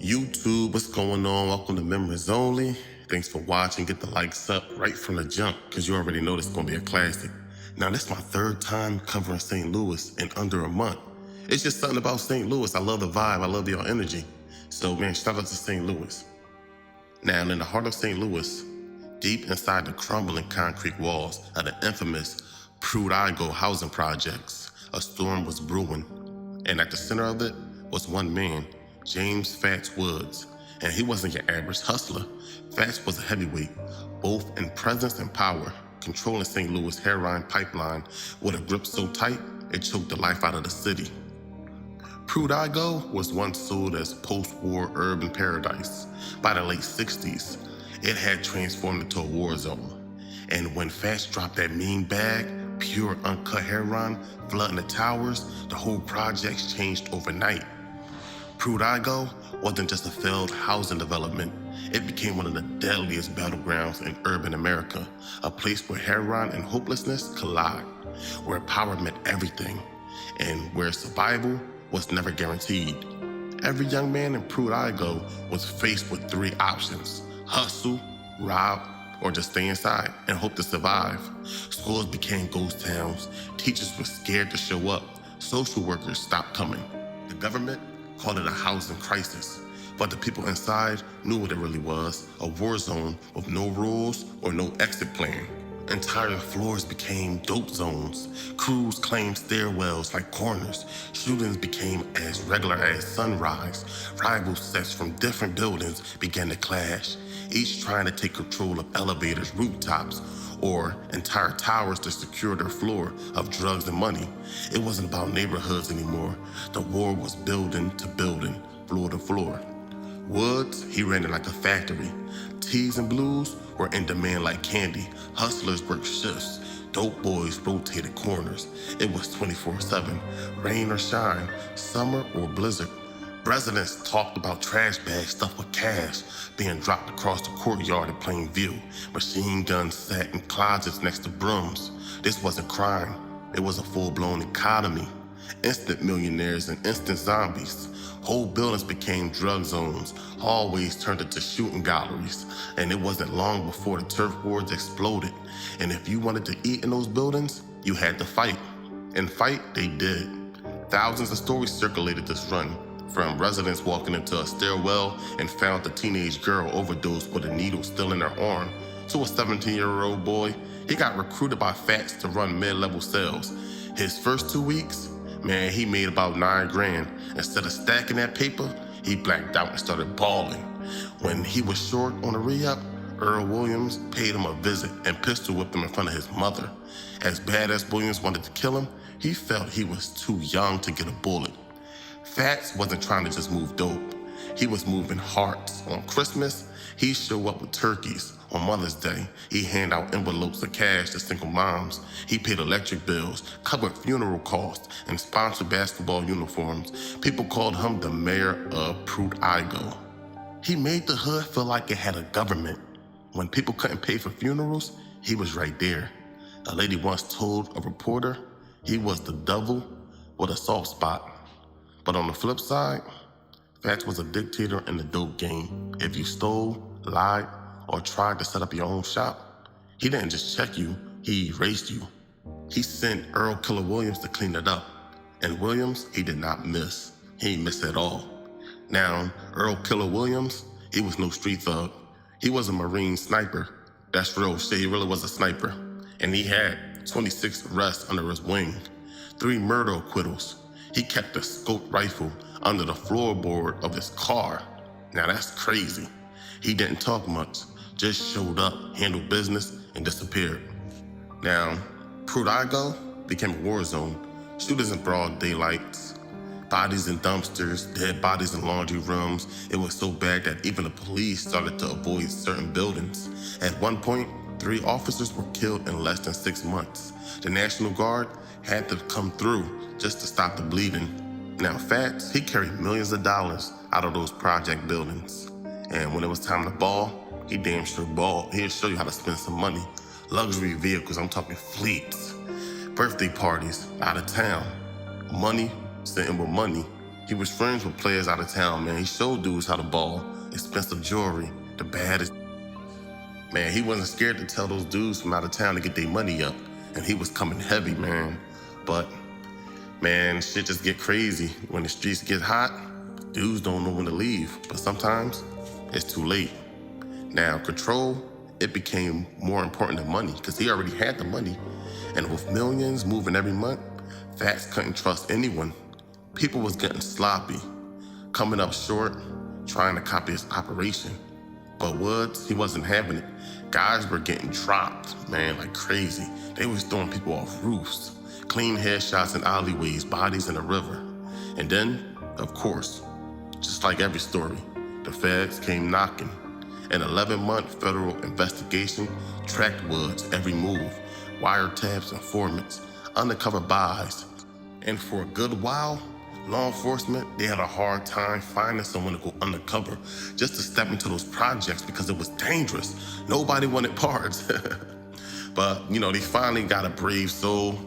YouTube, what's going on? Welcome to Memories Only. Thanks for watching. Get the likes up right from the jump, because you already know this is going to be a classic. Now, this is my third time covering St. Louis in under a month. It's just something about St. Louis. I love the vibe. I love your energy. So, man, shout out to St. Louis. Now, in the heart of St. Louis, deep inside the crumbling concrete walls of the infamous Pruitt-Igoe housing projects, a storm was brewing. And at the center of it was one man, James Fats Woods. And he wasn't your average hustler. Fats was a heavyweight, both in presence and power, controlling St. Louis heroin pipeline with a grip so tight it choked the life out of the city. Pruitt-Igoe was once sold as post-war urban paradise. By the late 60s, it had transformed into a war zone. And when Fats dropped that mean bag, pure uncut heroin flooding the towers, the whole projects changed overnight. Pruitt-Igoe wasn't just a failed housing development. It became one of the deadliest battlegrounds in urban America, a place where heroin and hopelessness collide, where power meant everything, and where survival was never guaranteed. Every young man in Pruitt-Igoe was faced with three options: hustle, rob, or just stay inside and hope to survive. Schools became ghost towns. Teachers were scared to show up. Social workers stopped coming. The government called it a housing crisis, but the people inside knew what it really was: a war zone with no rules or no exit plan. Entire floors became dope zones. Crews claimed stairwells like corners. Shootings became as regular as sunrise. Rival sets from different buildings began to clash, each trying to take control of elevators, rooftops, or entire towers to secure their floor of drugs and money. It wasn't about neighborhoods anymore. The war was building to building, floor to floor. Woods, he ran it like a factory. Tees and blues were in demand like candy. Hustlers worked shifts. Dope boys rotated corners. It was 24/7, rain or shine, summer or blizzard. Residents talked about trash bags stuffed with cash being dropped across the courtyard in plain view. Machine guns sat in closets next to brooms. This wasn't crime. It was a full-blown economy. Instant millionaires and instant zombies. Whole buildings became drug zones. Hallways turned into shooting galleries. And it wasn't long before the turf wars exploded. And if you wanted to eat in those buildings, you had to fight. And fight they did. Thousands of stories circulated this run, from residents walking into a stairwell and found a teenage girl overdosed with a needle still in her arm, to a 17-year-old boy. He got recruited by Fats to run mid-level sales. His first 2 weeks, man, he made about $9 grand. Instead of stacking that paper, he blacked out and started balling. When he was short on a re-up, Earl Williams paid him a visit and pistol whipped him in front of his mother. As bad as Williams wanted to kill him, he felt he was too young to get a bullet. Fats wasn't trying to just move dope. He was moving hearts. On Christmas, he'd show up with turkeys. On Mother's Day, he'd hand out envelopes of cash to single moms. He paid electric bills, covered funeral costs, and sponsored basketball uniforms. People called him the mayor of Pruitt-Igoe. He made the hood feel like it had a government. When people couldn't pay for funerals, he was right there. A lady once told a reporter he was the devil with a soft spot. But on the flip side, Fats was a dictator in the dope game. If you stole, lied, or tried to set up your own shop, he didn't just check you, he erased you. He sent Earl Killer Williams to clean it up. And Williams, he did not miss. He didn't miss at all. Now, Earl Killer Williams, he was no street thug. He was a Marine sniper. That's real shit, he really was a sniper. And he had 26 arrests under his wing, 3 murder acquittals. He kept a scoped rifle under the floorboard of his car. Now that's crazy. He didn't talk much, just showed up, handled business, and disappeared. Now, Pruitt-Igoe became a war zone. Shooters in broad daylight, bodies in dumpsters, dead bodies in laundry rooms. It was so bad that even the police started to avoid certain buildings. At one point, 3 officers were killed in less than 6 months. The National Guard had to come through just to stop the bleeding. Now Fats, he carried millions of dollars out of those project buildings. And when it was time to ball, he damn sure balled. He'll show you how to spend some money. Luxury vehicles, I'm talking fleets. Birthday parties, out of town. Money, sitting with money. He was friends with players out of town, man. He showed dudes how to ball, expensive jewelry, the baddest. Man, he wasn't scared to tell those dudes from out of town to get their money up. And he was coming heavy, man. But, man, shit just get crazy. When the streets get hot, dudes don't know when to leave. But sometimes, it's too late. Now, control, it became more important than money because he already had the money. And with millions moving every month, Fats couldn't trust anyone. People was getting sloppy, coming up short, trying to copy his operation. But Woods, he wasn't having it. Guys were getting dropped, man, like crazy. They was throwing people off roofs, clean headshots in alleyways, bodies in the river. And then, of course, just like every story, the feds came knocking. An 11-month federal investigation tracked Woods' every move, wiretaps, informants, undercover buys. And for a good while, law enforcement, they had a hard time finding someone to go undercover just to step into those projects because it was dangerous. Nobody wanted parts. But, they finally got a brave soul,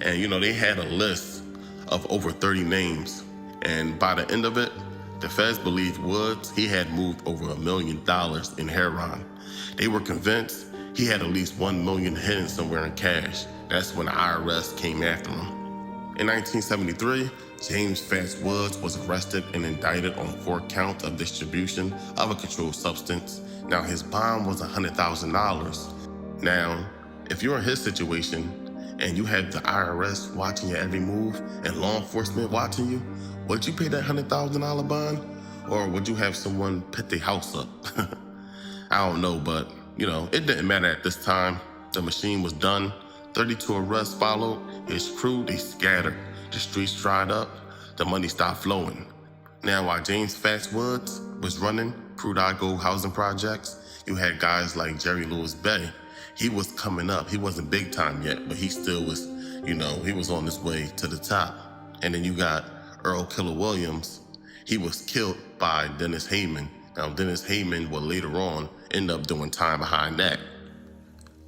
and, they had a list of over 30 names. And by the end of it, the feds believed Woods, he had moved over $1 million in heroin. They were convinced he had at least $1 million hidden somewhere in cash. That's when the IRS came after him. In 1973, James Fats Woods was arrested and indicted on 4 counts of distribution of a controlled substance. Now, his bond was $100,000. Now, if you're in his situation and you had the IRS watching your every move and law enforcement watching you, would you pay that $100,000 bond? Or would you have someone put their house up? I don't know, but, it didn't matter at this time. The machine was done. 32 arrests followed. His crew, they scattered. The streets dried up. The money stopped flowing. Now, while James Fats Woods was running Pruitt-Igoe housing projects, you had guys like Jerry Lewis Bay. He was coming up. He wasn't big time yet, but he still was, he was on his way to the top. And then you got Earl Killer Williams. He was killed by Dennis Heyman. Now, Dennis Heyman will later on end up doing time behind that.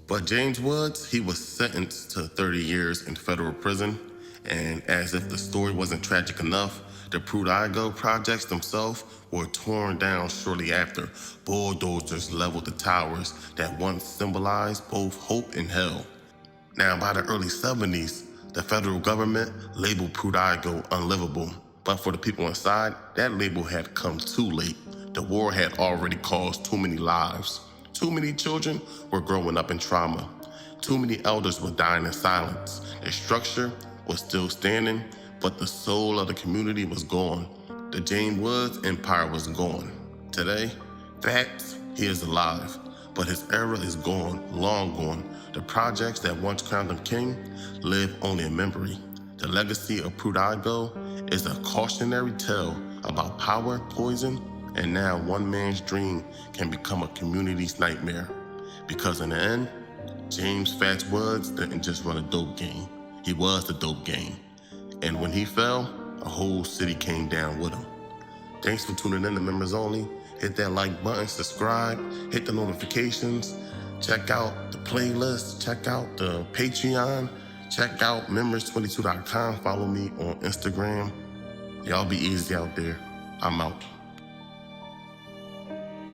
But James Woods, he was sentenced to 30 years in federal prison. And as if the story wasn't tragic enough, the Pruitt-Igoe Projects themselves were torn down shortly after. Bulldozers leveled the towers that once symbolized both hope and hell. Now, by the early 70s, the federal government labeled Pruitt-Igoe unlivable. But for the people inside, that label had come too late. The war had already caused too many lives. Too many children were growing up in trauma. Too many elders were dying in silence. The structure was still standing, but the soul of the community was gone. The James Woods empire was gone. Today, Fats, he is alive, but his era is gone, long gone. The projects that once crowned him king live only in memory. The legacy of Pruitt-Igoe is a cautionary tale about power, poison, and now one man's dream can become a community's nightmare. Because in the end, James Fats Woods didn't just run a dope game. He was the dope game. And when he fell, a whole city came down with him. Thanks for tuning in to Members Only. Hit that like button, subscribe, hit the notifications, check out the playlist, check out the Patreon, check out members22.com, follow me on Instagram. Y'all be easy out there. I'm out.